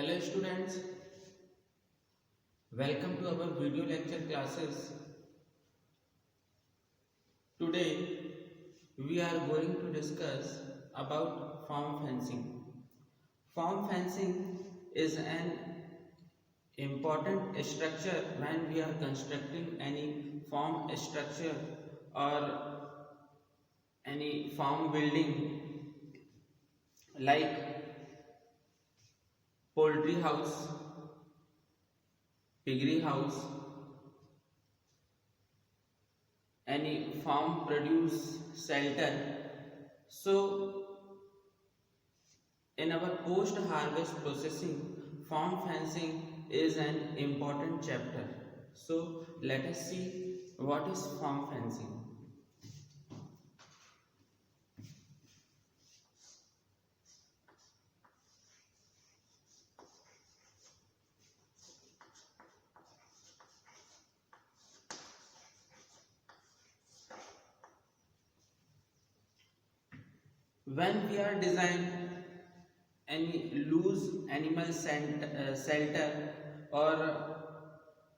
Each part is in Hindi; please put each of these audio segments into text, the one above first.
Hello students, welcome to our video lecture classes. Today we are going to discuss about form fencing. Form fencing is an important structure when we are constructing any form structure or any farm building like poultry house, piggery house, any farm produce shelter. So in our post harvest processing, farm fencing is an important chapter. So let us see what is farm fencing. When we are designing any loose animal shelter or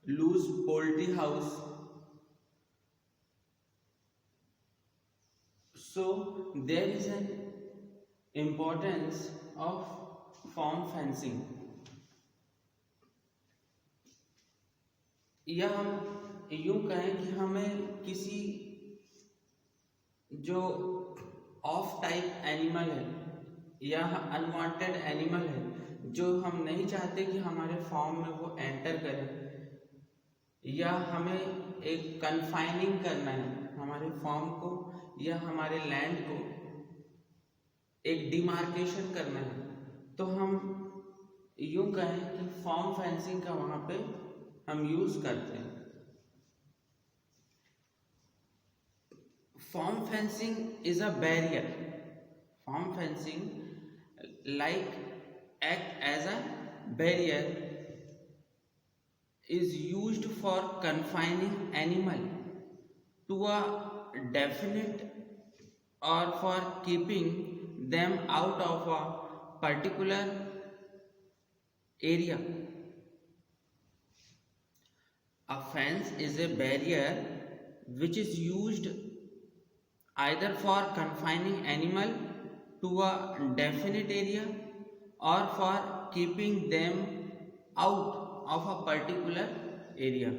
loose poultry house, so there is an importance of form fencing. या हम यूं कहें कि हमें किसी जो ऑफ टाइप एनिमल है या अनवांटेड एनिमल है जो हम नहीं चाहते कि हमारे फॉर्म में वो एंटर करे, या हमें एक कन्फाइनिंग करना है हमारे फॉर्म को या हमारे लैंड को एक डिमार्केशन करना है, तो हम यूं कहें कि फॉर्म फेंसिंग का वहां पे हम यूज करते हैं. Form fencing is a barrier. Form fencing act as a barrier is used for confining animal to a definite or for keeping them out of a particular area. A fence is a barrier which is used either for confining animal to a definite area or for keeping them out of a particular area.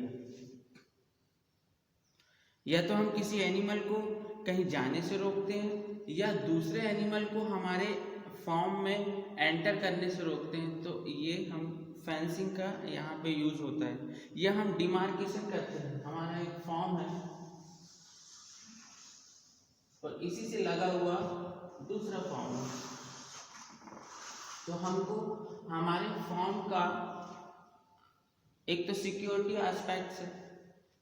या तो हम किसी एनिमल को कहीं जाने से रोकते हैं या दूसरे एनिमल को हमारे फॉर्म में एंटर करने से रोकते हैं, तो ये हम फेंसिंग का यहाँ पे यूज होता है. या हम डिमार्केशन करते हैं, हमारा एक फॉर्म है और इसी से लगा हुआ दूसरा फॉर्म है, तो हमको हमारे फॉर्म का एक तो सिक्योरिटी एस्पेक्ट है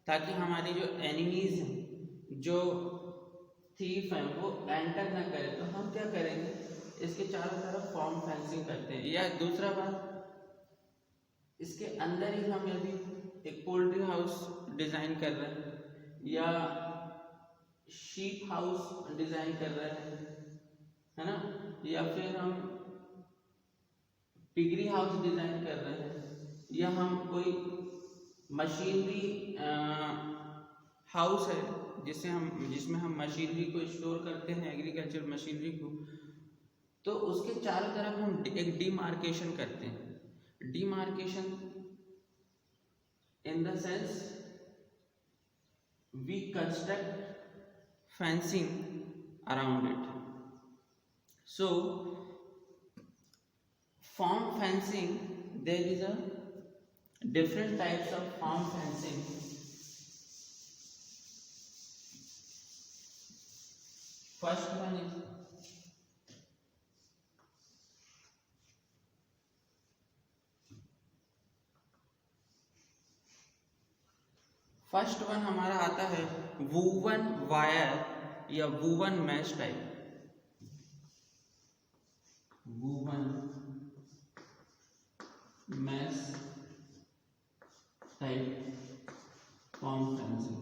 ताकि हमारे जो एनिमीज हैं, जो थीफ हैं, वो एंटर ना करें. तो हम क्या करेंगे, इसके चारों तरफ फॉर्म फेंसिंग करते हैं. या दूसरा बात, इसके अंदर ही हम यदि एक पोल्ट्री हाउस डिजाइन कर रहे हैं या शीप हाउस डिजाइन कर रहे हैं, है ना, या फिर हम पिगरी हाउस डिजाइन कर रहे हैं, या हम कोई मशीनरी हाउस है जिसमें हम मशीनरी को स्टोर करते हैं, एग्रीकल्चर मशीनरी को, तो उसके चारों तरफ हम एक डिमार्केशन करते हैं. Demarcation in the sense we construct fencing around it. So form fencing, there is a different types of form fencing. First one is हमारा आता है वूवन वायर या woven mesh type. Woven mesh type form fencing.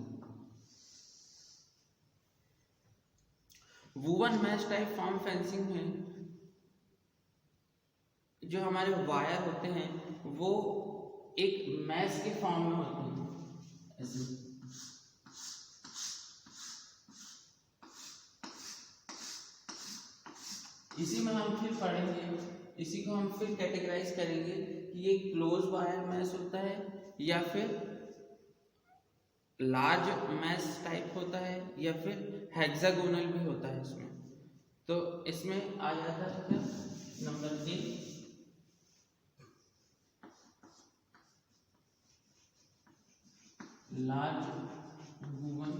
Woven mesh type form fencing में जो हमारे वायर होते हैं वो एक मैश के फॉर्म में होते हैं ऐसे। इसी में हम फिर पढ़ेंगे, इसी को हम फिर कैटेगराइज करेंगे कि ये क्लोज वायर मैश होता है या फिर लार्ज मैश टाइप होता है या फिर हेक्सागोनल भी होता है इसमें। तो इसमें आ जाता है क्या number 3, large woven,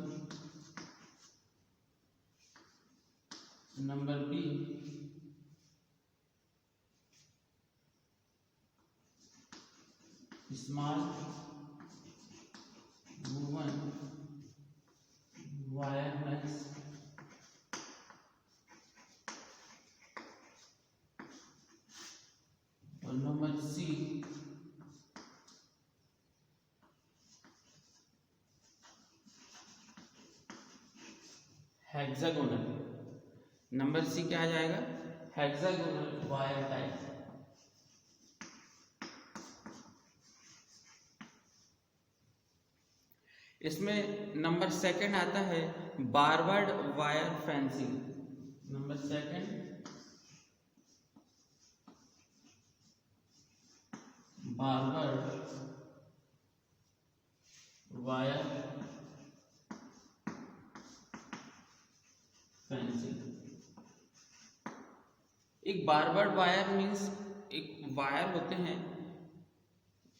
number B small woven wire mesh, और number C hexagonal. Number C क्या आ जाएगा, हेक्सागोनल वायर टाइप। इसमें नंबर सेकंड आता है barbed wire fencing. Number second barbed wire fencing. एक बारवर्ड वायर मीन्स एक वायर होते हैं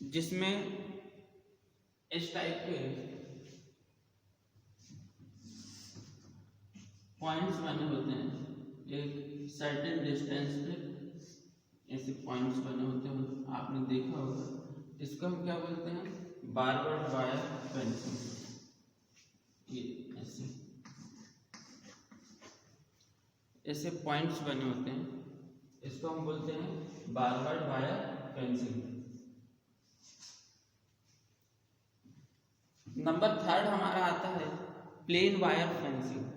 जिसमें इस टाइप के पॉइंट्स बने होते हैं, एक सर्टेन डिस्टेंस पे ऐसे पॉइंट्स बने होते हैं, आपने देखा होगा। इसको हम क्या बोलते हैं, बारवर्ड वायर फेंसिंग। ये ऐसे ऐसे पॉइंट्स बने होते हैं, इसको हम बोलते हैं barbed wire fencing. Number third हमारा आता है plain wire fencing.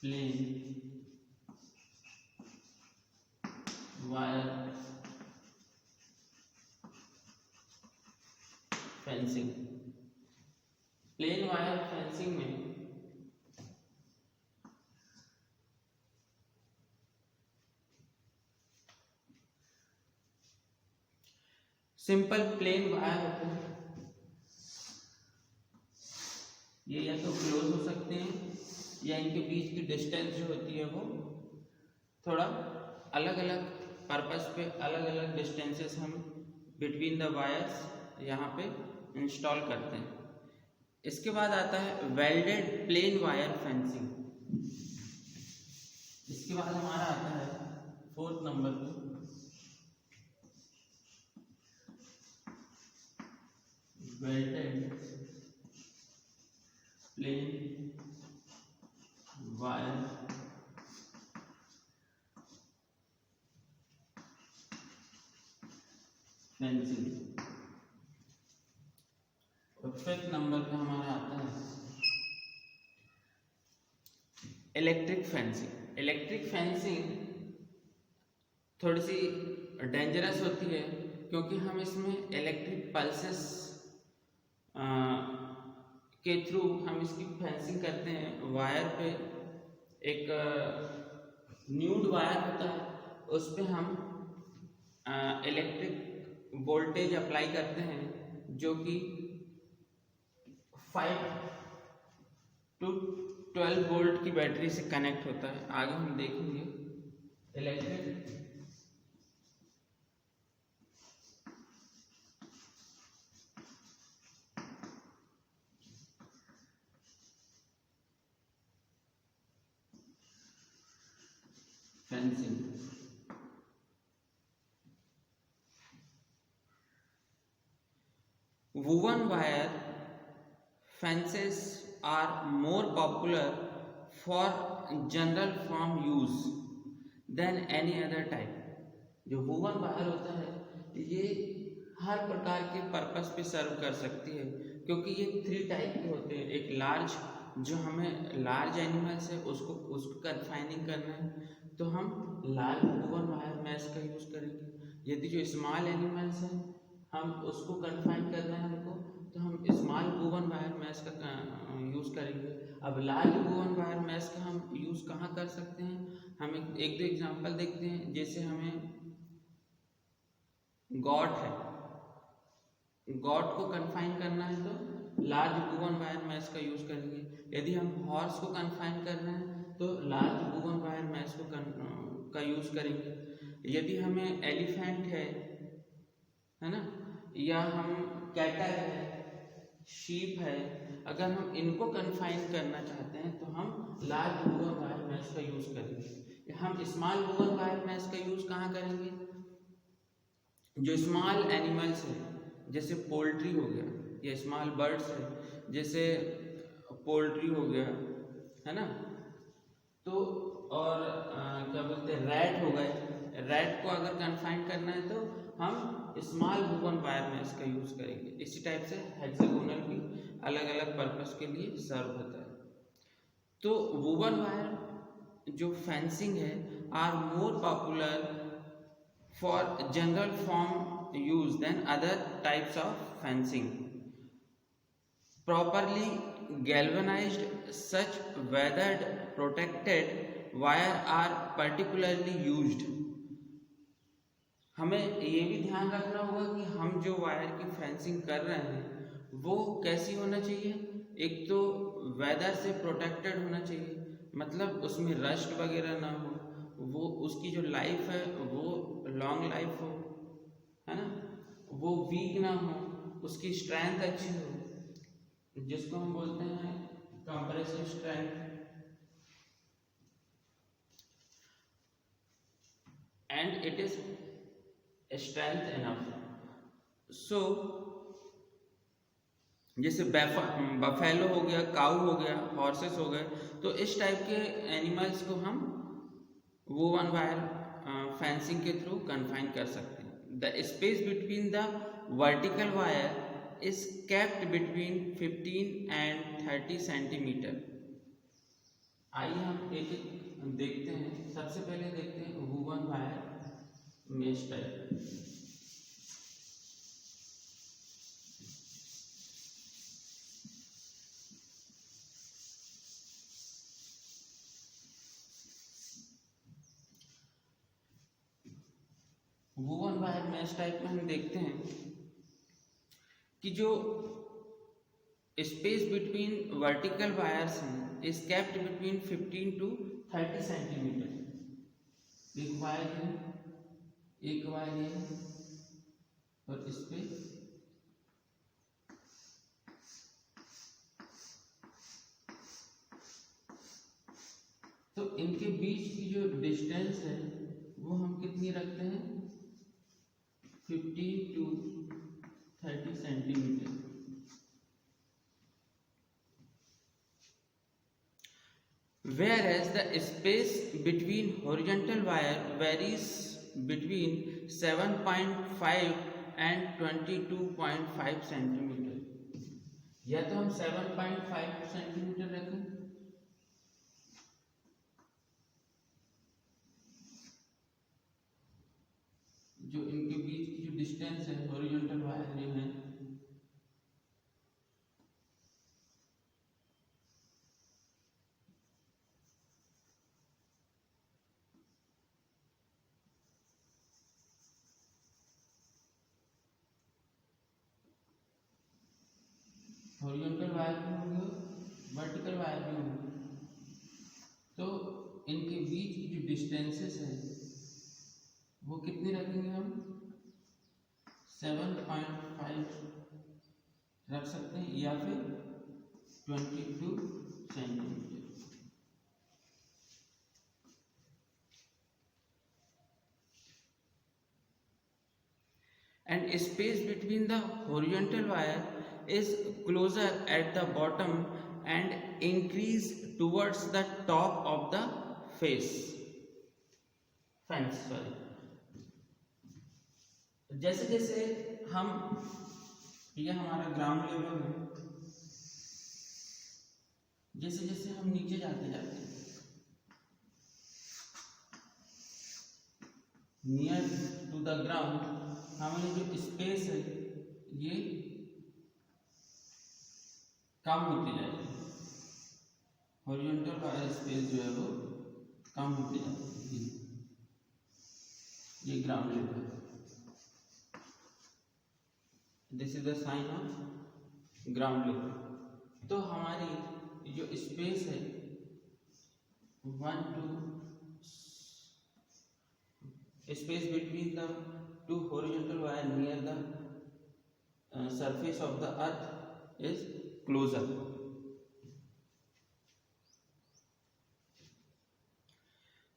Plain wire fencing. Plain wire fencing में सिंपल प्लेन वायर होते हैं, ये या तो क्लोज हो सकते हैं या इनके बीच की डिस्टेंस जो होती है वो थोड़ा अलग अलग पर्पस पे अलग अलग डिस्टेंसेस हम बिटवीन द वायर्स यहाँ पे इंस्टॉल करते हैं। इसके बाद आता है वेल्डेड प्लेन वायर फेंसिंग। इसके बाद हमारा आता है फोर्थ नंबर पे वेल्डेड प्लेन वायर फेंसिंग। और फिफ्थ नंबर पे हमारा आता है इलेक्ट्रिक फेंसिंग। इलेक्ट्रिक फेंसिंग थोड़ी सी डेंजरस होती है क्योंकि हम इसमें इलेक्ट्रिक पल्सेस के थ्रू हम इसकी फेंसिंग करते हैं। वायर पे एक न्यूड वायर होता है, उस पे हम इलेक्ट्रिक वोल्टेज अप्लाई करते हैं जो कि 5 to 12 वोल्ट की बैटरी से कनेक्ट होता है। आगे हम देखेंगे electric fencing. Woven wire fences are more popular for general farm use than any other type. जो वूवन वायर होता है ये हर प्रकार के पर्पस पे सर्व कर सकती है, क्योंकि ये 3 टाइप के होते हैं। एक लार्ज, जो हमें लार्ज एनिमल्स है उसको कन्फाइनिंग करना है तो हम लार्ज वूवन वायर मैश का यूज़ करेंगे। यदि जो स्मॉल एनिमल्स हैं हम उसको कन्फाइन करना है हमको, तो हम स्मॉल वूवन वायर मैश का यूज़ करेंगे। अब लार्ज वूवन वायर मैश का हम यूज़ कहाँ कर सकते हैं, हम एक दो एग्जांपल देखते हैं। जैसे हमें गॉट है, गॉट को कन्फाइन करना है तो लार्ज वूवन वायर मैश का यूज़ करेंगे। यदि हम हॉर्स को कन्फाइन करना है तो लार्ज वूवन वायर मैश का यूज़ करेंगे। यदि हमें एलिफेंट है ना, या हम कैटल है, शीप है, अगर हम इनको कन्फाइन करना चाहते हैं तो हम लार्ज वूवन वायर मैश का यूज़ करेंगे। हम स्मॉल वूवन वायर मैश का यूज़ कहाँ करेंगे, जो स्मॉल एनिमल्स है जैसे पोल्ट्री हो गया, या स्मॉल बर्ड्स है जैसे पोल्ट्री हो गया, है ना, तो और क्या बोलते हैं रैट हो गए, रैट को अगर कन्फाइन करना है तो हम स्मॉल वूवन वायर मैश का यूज़ करेंगे। इसी टाइप से हेक्सागोनल भी अलग अलग पर्पस के लिए सर्व होता है। तो वूवन वायर जो फेंसिंग है are more popular for general form use than other types of fencing. Properly galvanized, such weathered protected wire are particularly used. हमें ये भी ध्यान रखना होगा कि हम जो वायर की फेंसिंग कर रहे हैं वो कैसी होना चाहिए। एक तो वेदर से प्रोटेक्टेड होना चाहिए, मतलब उसमें रस्ट वगैरह ना हो, वो उसकी जो लाइफ है वो लॉन्ग लाइफ हो, है ना, वो वीक ना हो, उसकी स्ट्रेंथ अच्छी हो, जिसको हम बोलते हैं compressive strength, and it is strength enough. So जैसे बफेलो हो गया, काऊ हो गया, हॉर्सेस हो गए, तो इस टाइप के एनिमल्स को हम वूवन वायर फेंसिंग के थ्रू कन्फाइन कर सकते हैं। The space between the vertical wire is kept between 15 and 30 centimeter. आइए हम एक एक देखते हैं। सबसे पहले देखते हैं woven wire mesh type. Woven wire mash type में हम देखते हैं कि जो स्पेस बिटवीन वर्टिकल वायर्स हैं is kept between 15 to 30 centimetre. एक वायर है, एक वायर है, और इस पे तो इनके बीच की जो डिस्टेंस है वो हम कितनी रखते हैं, 15 to 30 centimetre. Whereas the space between horizontal wire varies between 7.5 and 22.5 centimetre. या तो हम 7.5 सेंटीमीटर रखें, जो इनके बीच की जो डिस्टेंस है हॉरिजॉन्टल वायर जो है, हॉरिजॉन्टल वायर भी होंगे, वर्टिकल वायर भी होंगे, तो इनके बीच की जो डिस्टेंसेस है वो कितनी रखेंगे हम, 7.5 रख सकते हैं या फिर 22 centimetre. And space between the horizontal wire is closer at the bottom and increase towards the top of the fence sorry। जैसे जैसे हम ये हमारा ग्राउंड लेवल है। जैसे जैसे हम नीचे जाते जाते नियर टू द ग्राउंड, हमारी जो स्पेस है ये कम होती जाएगी। हॉरिजॉन्टल वायर स्पेस जो है वो कम होती जाती है। ये ground level, this is the sign of ground level. तो हमारी जो स्पेस है 1 2 space between the two horizontal wire near the surface of the earth is closer.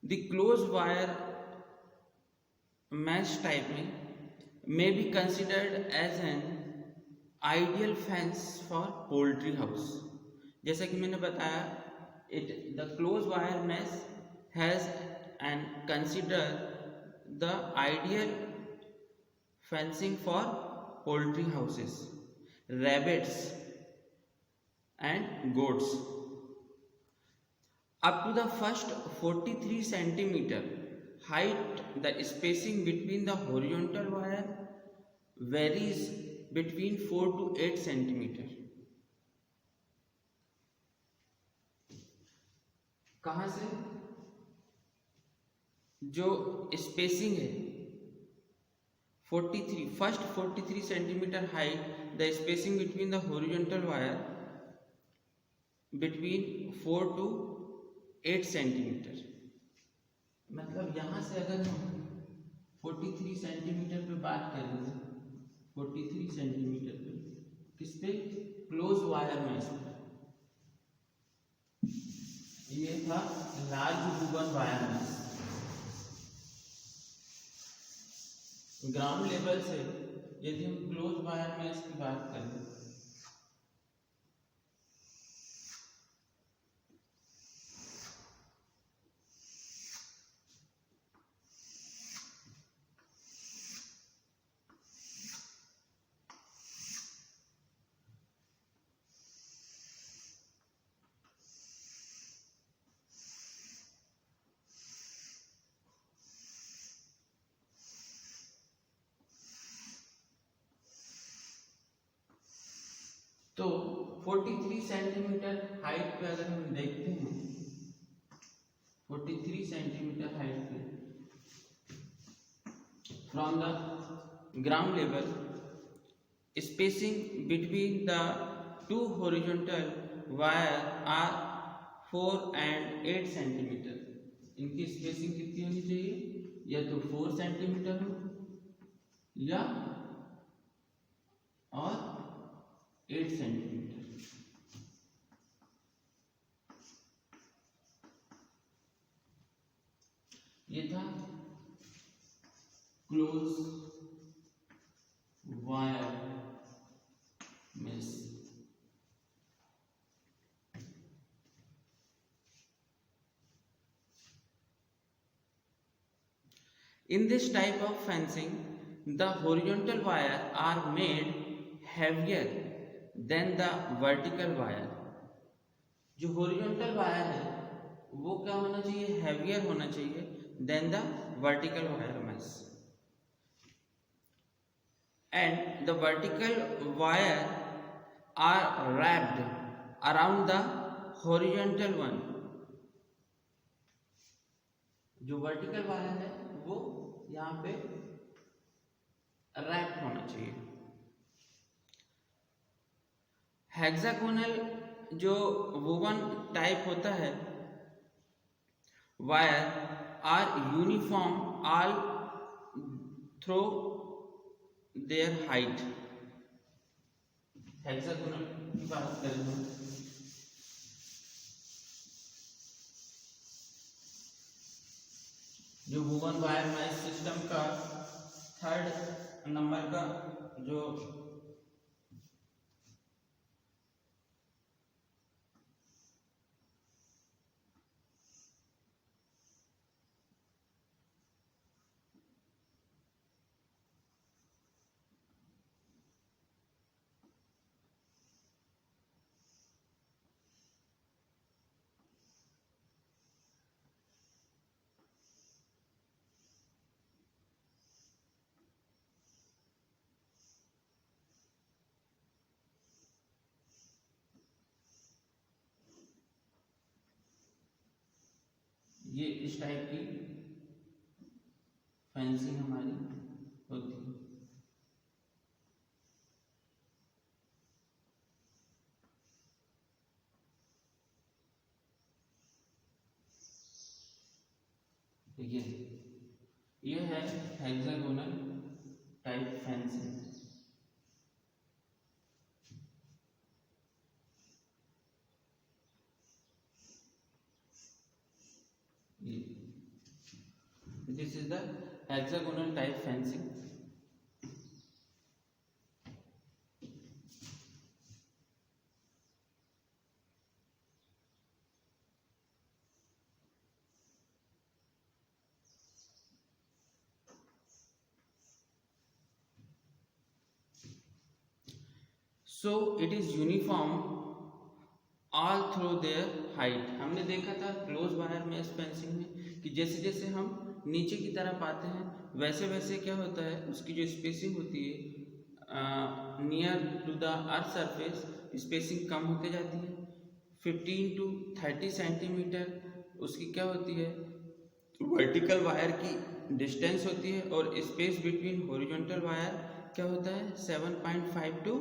The closed wire mesh type may be considered as an ideal fence for poultry house. जैसा कि मैंने बताया, the closed wire mesh has and consider the ideal fencing for poultry houses, rabbits and goats. Up to the first 43 centimeter height, the spacing between the horizontal wire varies between 4 to 8 centimeter. कहाँ से? जो स्पेसिंग है 43 first 43 centimetre height, the spacing between the horizontal wire between 4 to 8 centimetre. मतलब यहाँ से अगर हम 43 सेंटीमीटर पे बात करेंगे, 43 सेंटीमीटर पे किस पे? क्लोज वायर में। इस पर ये था लार्ज वूवन वायर में। ग्राउंड लेवल से यदि हम क्लोज वायर में इसकी बात करें, तो 43 सेंटीमीटर हाइट पे अगर हम देखते हैं, 43 सेंटीमीटर हाइट पे from the ground level, spacing between the two horizontal wire are 4 and 8 centimetre. इनकी स्पेसिंग कितनी होनी चाहिए? या तो 4 सेंटीमीटर हो या और 8 सेंटीमीटर। ये था close wire mesh. In this type of fencing, the horizontal wire are made heavier than the vertical wire. जो horizontal wire है वो क्या होना चाहिए? heavier होना चाहिए than the vertical wire mesh. And the vertical wire are wrapped around the horizontal one. जो वर्टिकल वायर है वो यहाँ पे रैप होना चाहिए। हेक्सागोनल जो वोवन टाइप होता है wire are uniform all through their height. Hexagonal की बात करें हम, जो वूवन वायर मैश सिस्टम का 3rd नंबर का जो ये इस टाइप की फेंसिंग हमारी होती है। ये है hexagonal type fencing. This is the hexagonal type fencing. So it is uniform all through their height. हमने देखा था क्लोज वायर में इस फेंसिंग में कि जैसे जैसे हम नीचे की तरफ आते हैं वैसे वैसे क्या होता है, उसकी जो स्पेसिंग होती है near to the earth surface spacing कम होते जाती है। 15 to 30 सेंटीमीटर उसकी क्या होती है, वर्टिकल वायर की डिस्टेंस होती है, और स्पेस बिटवीन हॉरिजॉन्टल वायर क्या होता है 7.5 to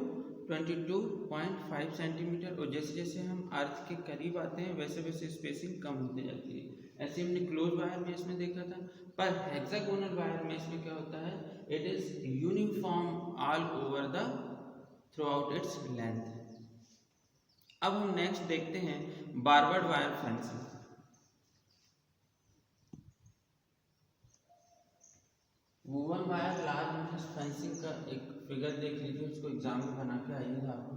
22.5 सेंटीमीटर। और जैसे जैसे हम अर्थ के करीब आते हैं वैसे वैसे स्पेसिंग कम होती जाती है। ऐसे हमने क्लोज वायर में इसमें देखा था, पर हेक्सागोनल वायर में इसमें क्या होता है, it is uniform all over the throughout its length. अब हम नेक्स्ट देखते हैं barbed wire fencing. Woven wire large fencing का एक फिगर देख लीजिए, उसको एग्जाम में बना के आइएगा आपको।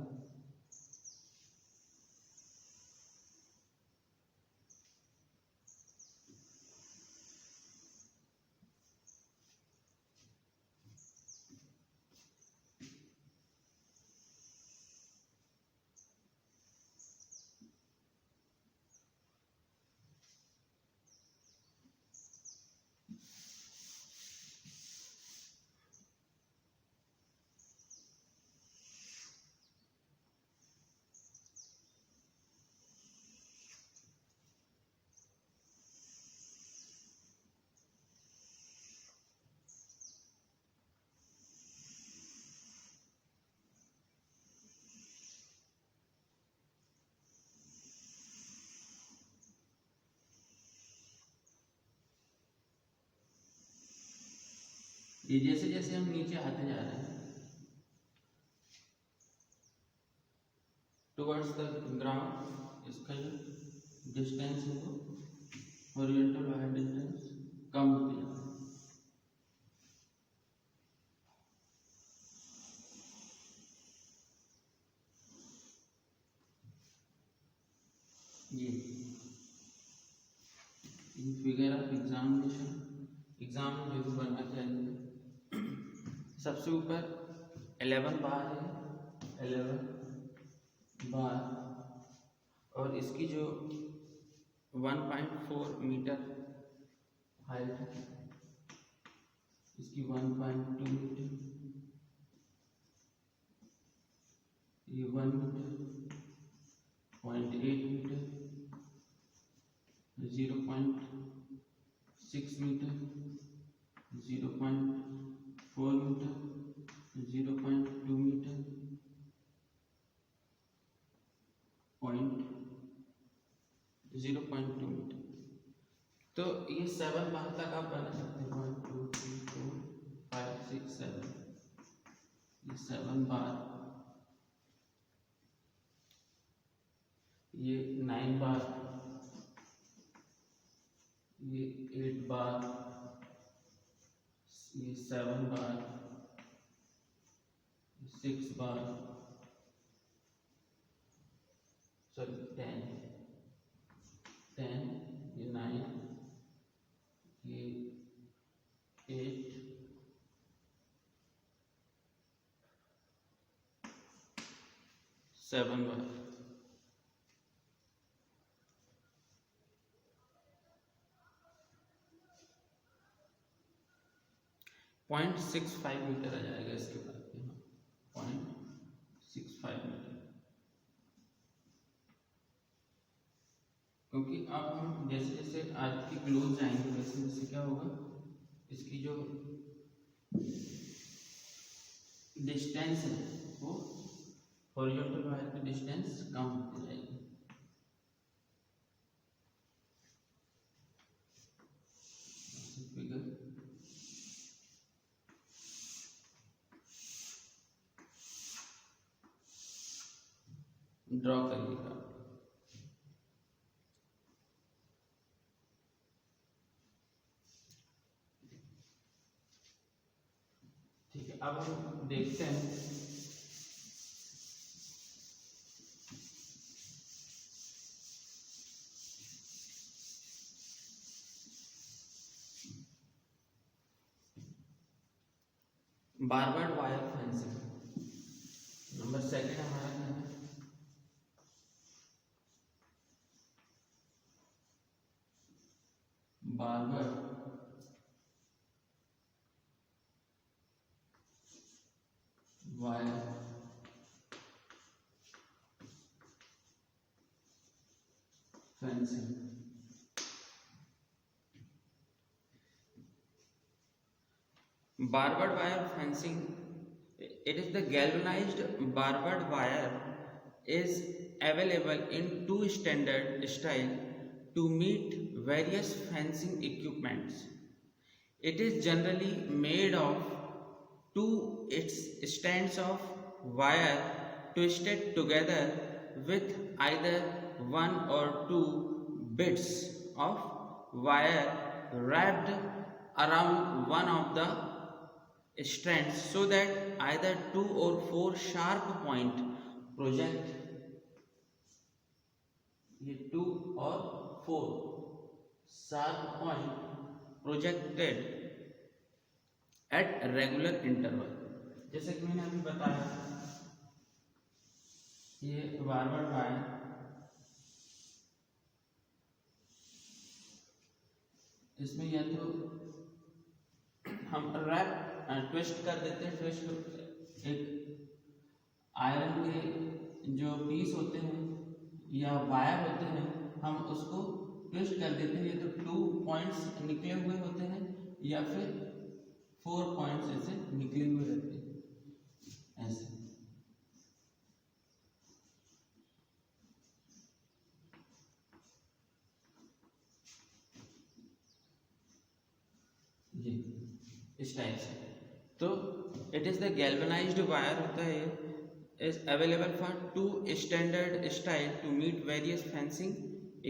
ये जैसे जैसे हम नीचे आते जा रहे हैं टुवर्ड्स द ग्राउंड, इसका जो डिस्टेंस है वो हॉरिजॉन्टल वायर डिस्टेंस कम होती जाती है। ये फिगर ऑफ एग्जामिनेशन, एग्जाम में जो भी बनना चाहिए। सबसे ऊपर 11 बार है, 11 बार, और इसकी जो 1.4 मीटर हाइट है, इसकी 1.2 मीटर, ये 1 metre, 0.8 metre, 0.6 metre, 0.4 metre, 0.2 metre, 0.2 metre. तो ये 7 बार तक आप बना सकते हैं। 1 2 3 4 5 6 7, ये 7 बार, ये 9 बार, ये 8 बार, ये 7 बार, 6 बार, सॉरी 10, ये 9, ये 8, 7 बार। पॉइंट 65 मीटर आ जाएगा इसके बाद, 0.65 मीटर, क्योंकि अब हम जैसे जैसे आज की क्लोज जाएंगे वैसे वैसे क्या होगा, इसकी जो डिस्टेंस है वो हॉरिजॉन्टल वायर की डिस्टेंस कम होती जाएगी। फिगर ड्रॉ करिएगा। ठीक है, अब हम देखते हैं बारबर्ड वायर फेंसिंग। नंबर सेकंड हमारा क्या है, बारबर्ड wire fencing। Barbed wire fencing, it is the galvanized barbed wire is available in two standard style to meet various fencing equipments. It is generally made of two strands of wire twisted together with either one or two bits of wire wrapped around one of the strands so that either two or four sharp point project, ये टू और four sharp point projected at regular interval. जैसे कि मैंने अभी बताया, ये बारबर्ड वायर इसमें या तो हम रैप ट्विस्ट कर देते हैं, ट्विस्ट एक आयरन के जो पीस होते हैं या वायर होते हैं हम उसको ट्विस्ट कर देते हैं, या तो 2 पॉइंट्स निकले हुए होते हैं या फिर 4 पॉइंट्स ऐसे निकले हुए रहते हैं ऐसे। ये इस टाइप से। तो it is the galvanised wire होता है, is available for two standard style to meet various fencing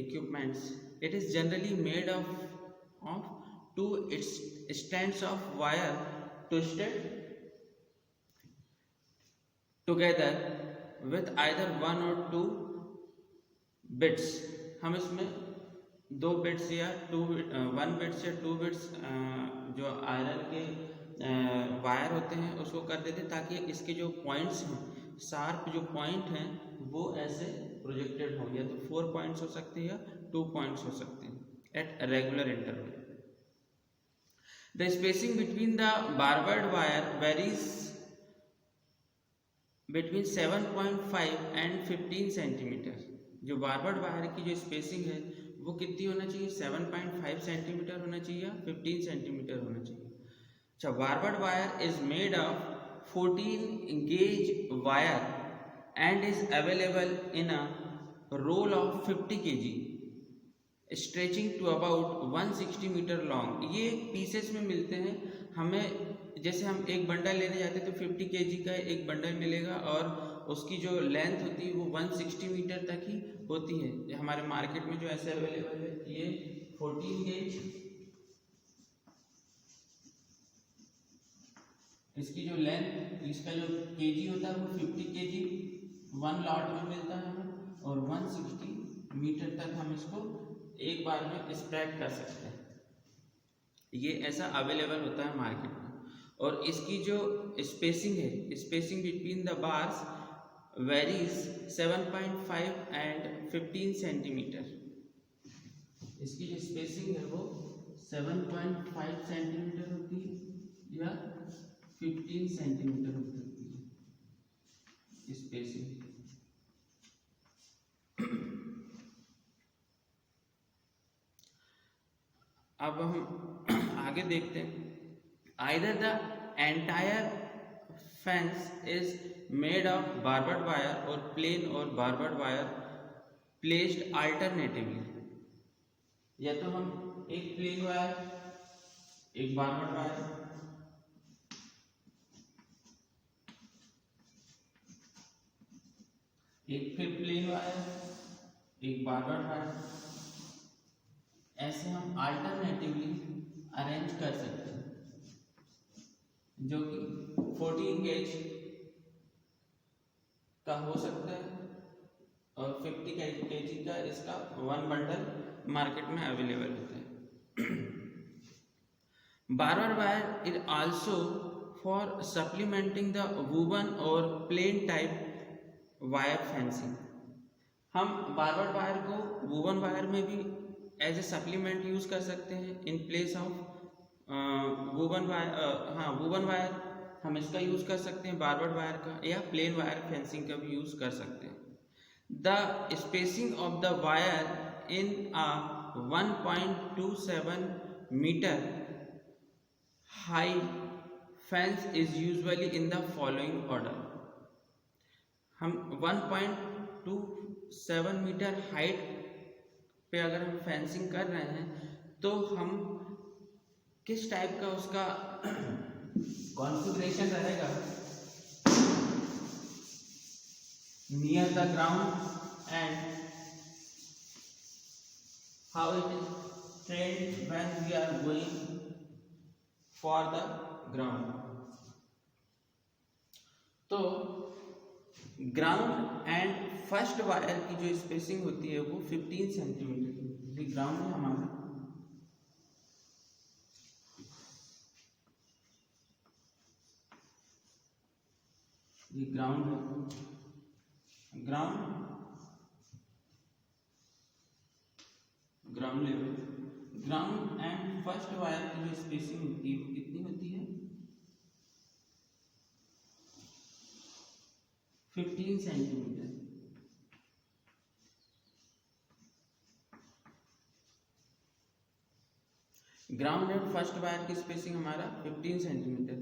equipments. It is generally made of two strands of wire twisted together with either one or two bits। हम इसमें 2 बिट्स या 1 बिट्स या 2 बिट्स जो आयरन के वायर होते हैं उसको कर देते ताकि इसके जो पॉइंट्स हैं, शार्प जो पॉइंट हैं वो ऐसे प्रोजेक्टेड हो, या तो 4 पॉइंट्स हो सकते हैं या 2 पॉइंट्स हो सकते हैं at regular interval. The spacing between the barbed wire varies between 7.5 and 15 centimetre. जो बारबर्ड वायर की जो स्पेसिंग है वो कितनी होना चाहिए, 7.5 सेंटीमीटर होना चाहिए या 15 सेंटीमीटर होना चाहिए। अच्छा, barbed wire is made of 14 gauge wire and is available in a roll of 50 kg stretching to about 160 metre long. ये पीसेस में मिलते हैं हमें, जैसे हम एक बंडल लेने जाते हैं तो 50 kg का एक बंडल मिलेगा और उसकी जो लेंथ होती है वो 160 मीटर तक ही होती है। हमारे मार्केट में जो ऐसे अवेलेबल है ये 14 गेज, इसकी जो लेंथ, इसका जो केजी होता है वो 50 केजी 1 लॉट में मिलता है हमें, और 160 मीटर तक हम इसको एक बार में स्प्रेड कर सकते हैं। ये ऐसा अवेलेबल होता है मार्केट में। और इसकी जो स्पेसिंग है, spacing between the bars varies 7.5 and 15 centimetre. इसकी जो स्पेसिंग है वो 7.5 सेंटीमीटर होती है या 15 सेंटीमीटर हो सकती है स्पेसिंग। आगे देखते हैं। Either the entire fence is made of barbed wire और प्लेन और बार्बर्ड वायर प्लेस्ड अल्टरनेटिवली, या तो हम एक प्लेन वायर, एक बार्बर्ड वायर, एक फिर प्लेन वायर, एक बार्बर्ड वायर, ऐसे हम अल्टरनेटिवली अरेंज कर सकते हैं, जो कि 14 गेज का हो सकता है और 50 केजी का इसका वन बंडल मार्केट में अवेलेबल होता है। Barbed wire is also for supplementing the woven और प्लेन टाइप वायर फेंसिंग। हम बार्बर्ड वायर को वुवन वायर में भी एज ए सप्लीमेंट यूज कर सकते हैं in place of woven wire. हाँ, वुवन वायर हम इसका यूज कर सकते हैं बार्बर्ड वायर का, या प्लेन वायर फेंसिंग का भी यूज कर सकते हैं। The spacing of the wire in a 1.27 metre high fence is usually in the following order. हम 1.27 मीटर हाइट पे अगर हम फेंसिंग कर रहे हैं तो हम किस टाइप का उसका कॉन्फ़िगरेशन रहेगा, near the ground and how it is trend when we are going for the ground. तो ग्राउंड एंड फर्स्ट वायर की जो स्पेसिंग होती है वो 15 सेंटीमीटर की। ग्राउंड है हमारा, ये ग्राउंड है, ground level. Ground and first wire की जो स्पेसिंग होती है वो कितनी होती है, 15 centimetre. Ground and first wire की स्पेसिंग हमारा 15 सेंटीमीटर।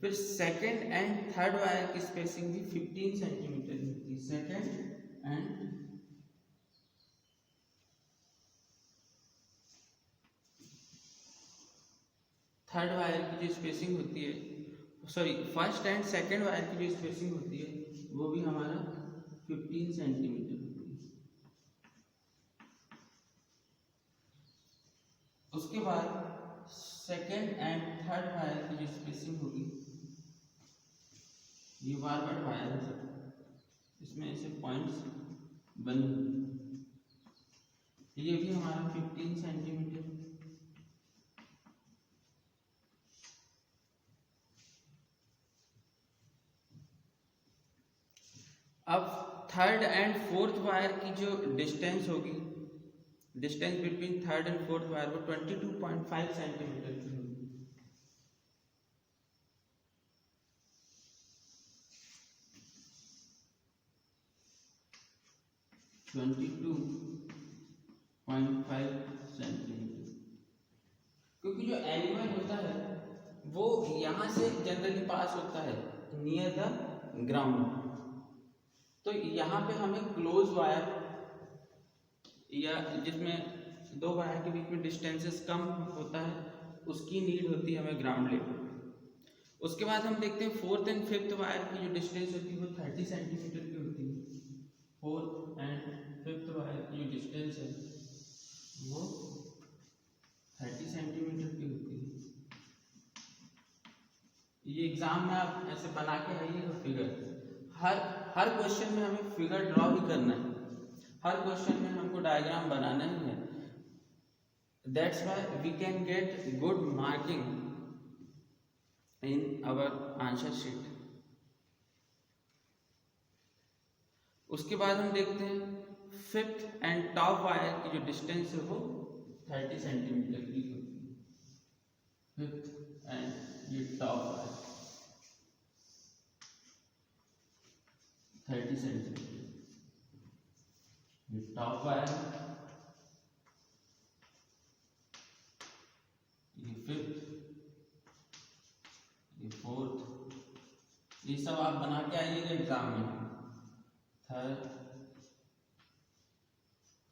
फिर सेकंड एंड थर्ड वायर की स्पेसिंग भी 15 सेंटीमीटर होती है। सेकंड एंड थर्ड वायर की जो स्पेसिंग होती है, sorry, first and second wire की जो स्पेसिंग होती है वो भी हमारा 15 सेंटीमीटर होती है। उसके बाद सेकंड एंड थर्ड वायर की जो स्पेसिंग होगी, ये बार्बर्ड वायर है, इसमें ऐसे पॉइंट्स बने, ये भी हमारा 15 सेंटीमीटर। अब थर्ड एंड फोर्थ वायर की जो डिस्टेंस होगी, distance between third and fourth wire वो 22.5 सेंटीमीटर की होगी। सेंटीमीटर, क्योंकि जो एनिमल होता है वो यहां से जनरली पास होता है नियर द ग्राउंड, तो यहाँ पे हमें क्लोज वायर या जिसमें दो वायर के बीच में डिस्टेंसेस कम होता है उसकी नीड होती है हमें ग्राउंड लेवल। उसके बाद हम देखते हैं फोर्थ एंड फिफ्थ वायर की जो डिस्टेंस होती है वो 30 सेंटीमीटर की होती है। फोर्थ एंड फिफ्थ वायर की जो डिस्टेंस है वो 30 सेंटीमीटर की होती है। ये एग्जाम में आप ऐसे बना के आइएगा फिगर, हर क्वेश्चन में हमें फिगर ड्रॉ भी करना है, हर क्वेश्चन में हमको डायग्राम बनाना ही है। That's why we can get good marking in our answer sheet. उसके बाद हम देखते हैं फिफ्थ एंड टॉप वायर की जो डिस्टेंस है वो 30 सेंटीमीटर की होती है। फिफ्थ एंड ये टॉप वायर 30 सेंटीमीटर, ये टॉप वायर, ये फिफ्थ ये सब आप बना के आइएगा एग्जाम में। Third,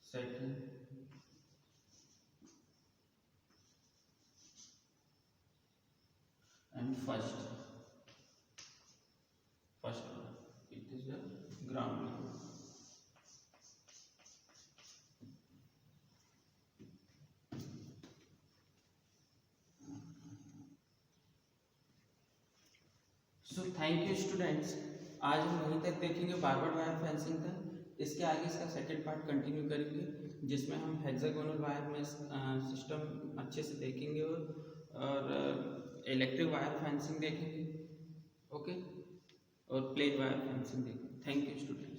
second, and first it is the ground level. So thank you students, आज हम वहीं तक देखेंगे बारवर्ड वायर फेंसिंग तक। इसके आगे इसका सेकंड पार्ट कंटिन्यू करेंगे जिसमें हम हेक्सागोनल वायर में सिस्टम अच्छे से देखेंगे और इलेक्ट्रिक वायर फेंसिंग देखेंगे, ओके, और प्लेन वायर फेंसिंग देखेंगे। Thank you student.